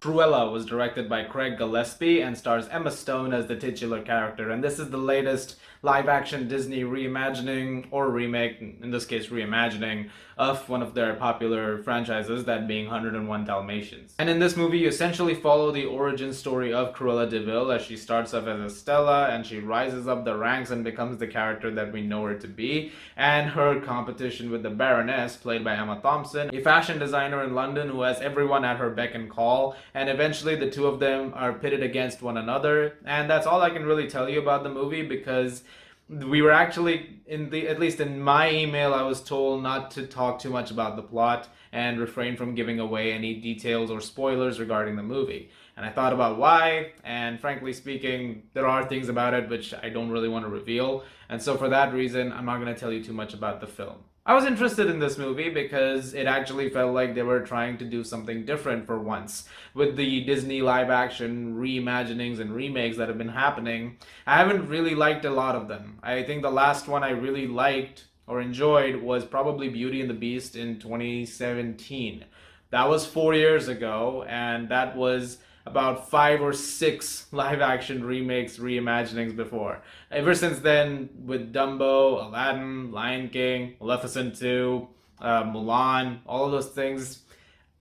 Cruella was directed by Craig Gillespie and stars Emma Stone as the titular character, and this is the latest live-action Disney reimagining, or remake, in this case reimagining, of one of their popular franchises, that being 101 Dalmatians. And in this movie, you essentially follow the origin story of Cruella de Vil as she starts off as Estella, and she rises up the ranks and becomes the character that we know her to be, and her competition with the Baroness, played by Emma Thompson, a fashion designer in London who has everyone at her beck and call, and eventually the two of them are pitted against one another. And that's all I can really tell you about the movie, because we were actually, at least in my email, I was told not to talk too much about the plot and refrain from giving away any details or spoilers regarding the movie. And I thought about why, and frankly speaking, there are things about it which I don't really want to reveal, and so for that reason, I'm not going to tell you too much about the film. I was interested in this movie because it actually felt like they were trying to do something different for once. With the Disney live-action reimaginings and remakes that have been happening, I haven't really liked a lot of them. I think the last one I really liked or enjoyed was probably Beauty and the Beast in 2017. That was 4 years ago, and that was about 5 or 6 live-action remakes, reimaginings before. Ever since then, with Dumbo, Aladdin, Lion King, Maleficent 2, Mulan, all of those things,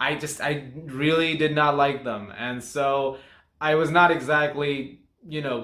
I really did not like them. And so I was not exactly,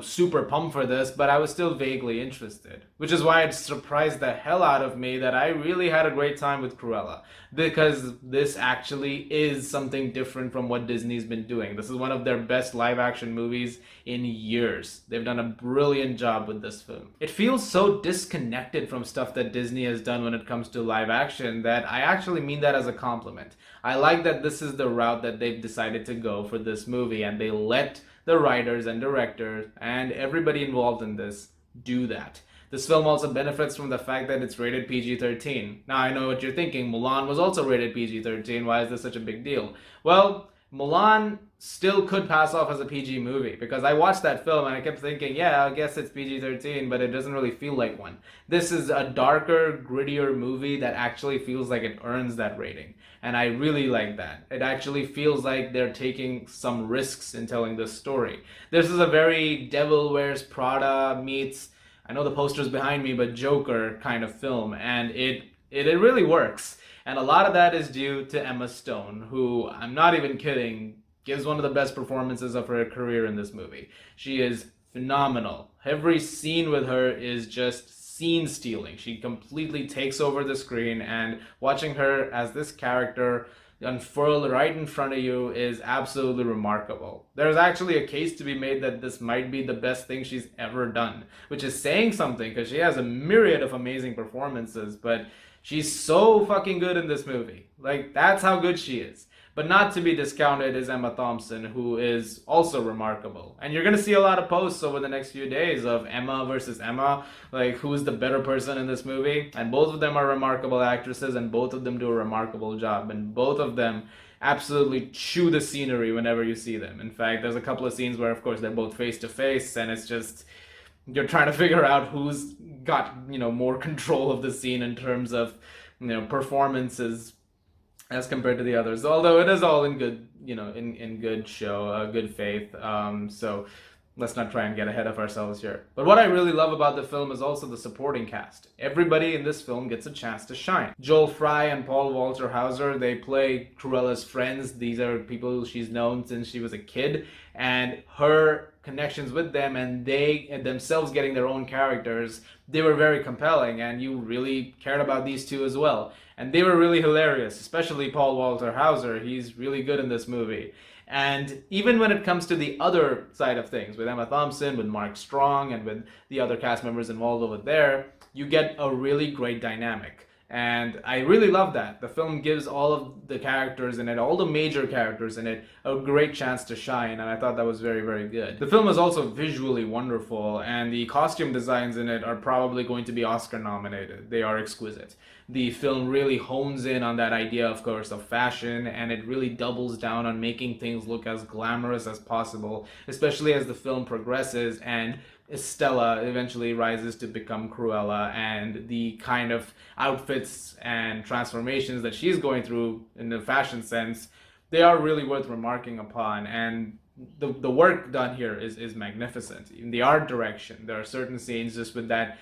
super pumped for this, but I was still vaguely interested. Which is why it surprised the hell out of me that I really had a great time with Cruella. Because this actually is something different from what Disney's been doing. This is one of their best live-action movies in years. They've done a brilliant job with this film. It feels so disconnected from stuff that Disney has done when it comes to live action that I actually mean that as a compliment. I like that this is the route that they've decided to go for this movie, and they let the writers and directors and everybody involved in this do that. This film also benefits from the fact that it's rated PG-13. Now, I know what you're thinking. Mulan was also rated PG-13. Why is this such a big deal? Well, Mulan still could pass off as a PG movie, because I watched that film and I kept thinking, yeah, I guess it's PG-13, but it doesn't really feel like one. This is a darker, grittier movie that actually feels like it earns that rating. And I really like that. It actually feels like they're taking some risks in telling this story. This is a very Devil Wears Prada meets, I know the poster's behind me, but Joker kind of film, and it really works. And a lot of that is due to Emma Stone, who, I'm not even kidding, gives one of the best performances of her career in this movie. She is phenomenal. Every scene with her is just scene stealing. She completely takes over the screen, and watching her as this character unfurl right in front of you is absolutely remarkable. There's actually a case to be made that this might be the best thing she's ever done, which is saying something, because she has a myriad of amazing performances, but she's so fucking good in this movie. Like, that's how good she is. But not to be discounted is Emma Thompson, who is also remarkable. And you're going to see a lot of posts over the next few days of Emma versus Emma, like who's the better person in this movie. And both of them are remarkable actresses, and both of them do a remarkable job. And both of them absolutely chew the scenery whenever you see them. In fact, there's a couple of scenes where, of course, they're both face to face, and it's just, you're trying to figure out who's got, more control of the scene in terms of, performances as compared to the others. Although it is all in good, in good show, good faith. So let's not try and get ahead of ourselves here. But what I really love about the film is also the supporting cast. Everybody in this film gets a chance to shine. Joel Fry and Paul Walter Hauser, they play Cruella's friends. These are people she's known since she was a kid, and her connections with them and they themselves getting their own characters, they were very compelling, and you really cared about these two as well. And they were really hilarious, especially Paul Walter Hauser. He's really good in this movie. And even when it comes to the other side of things, with Emma Thompson, with Mark Strong, and with the other cast members involved over there, you get a really great dynamic. And I really love that. The film gives all of the characters in it, all the major characters in it, a great chance to shine, and I thought that was very, very good. The film is also visually wonderful, and the costume designs in it are probably going to be Oscar nominated. They are exquisite. The film really hones in on that idea, of course, of fashion, and it really doubles down on making things look as glamorous as possible, especially as the film progresses and Estella eventually rises to become Cruella, and the kind of outfits and transformations that she's going through in the fashion sense they are really worth remarking upon. And the work done here is magnificent. In the art direction, there are certain scenes just with that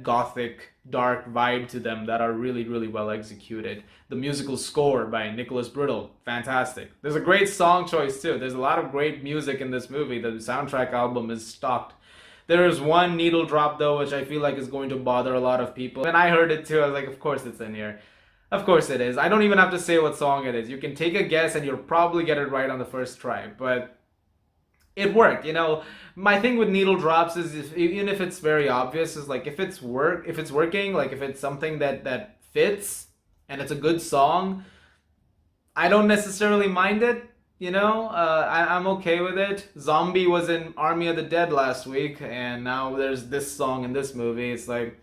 gothic dark vibe to them that are really, really well executed. The musical score by Nicholas Brittle, fantastic. There's a great song choice too. There's a lot of great music in this movie. The soundtrack album is stocked. There is one needle drop though, which I feel like is going to bother a lot of people. When I heard it too, I was like, of course it's in here. Of course it is. I don't even have to say what song it is. You can take a guess and you'll probably get it right on the first try. But it worked. My thing with needle drops is even if it's very obvious, is like if it's working, like if it's something that fits and it's a good song, I don't necessarily mind it. I'm okay with it. Zombie was in Army of the Dead last week, and now there's this song in this movie. It's like,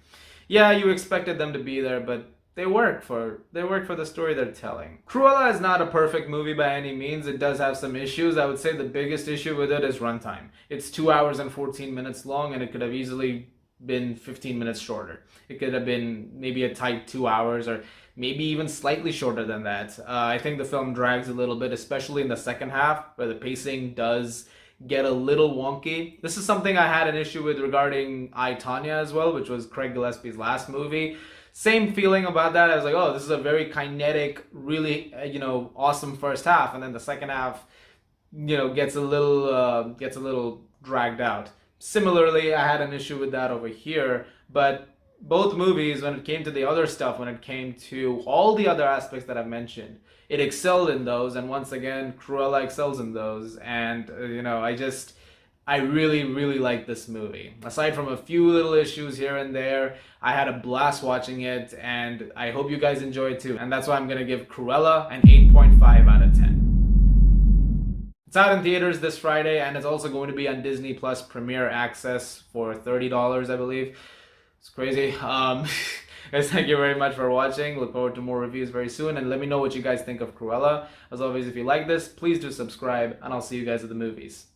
yeah, you expected them to be there, but they work for the story they're telling. Cruella is not a perfect movie by any means. It does have some issues. I would say the biggest issue with it is runtime. It's 2 hours and 14 minutes long, and it could have easily been 15 minutes shorter. It could have been maybe a tight 2 hours, or maybe even slightly shorter than that. I think the film drags a little bit, especially in the second half, where the pacing does get a little wonky. This is something I had an issue with regarding I, Tonya as well, which was Craig Gillespie's last movie. Same feeling about that. I was like, oh, this is a very kinetic, really, awesome first half, and then the second half, gets a little dragged out. Similarly, I had an issue with that over here, but both movies, when it came to the other stuff, when it came to all the other aspects that I've mentioned, it excelled in those, and once again, Cruella excels in those, and I really, really like this movie. Aside from a few little issues here and there, I had a blast watching it, and I hope you guys enjoy it too. And that's why I'm gonna give Cruella an 8.5 out of 10. It's out in theaters this Friday, and it's also going to be on Disney Plus Premier Access for $30, I believe. It's crazy. Guys, thank you very much for watching. Look forward to more reviews very soon, and let me know what you guys think of Cruella. As always, if you like this, please do subscribe, and I'll see you guys at the movies.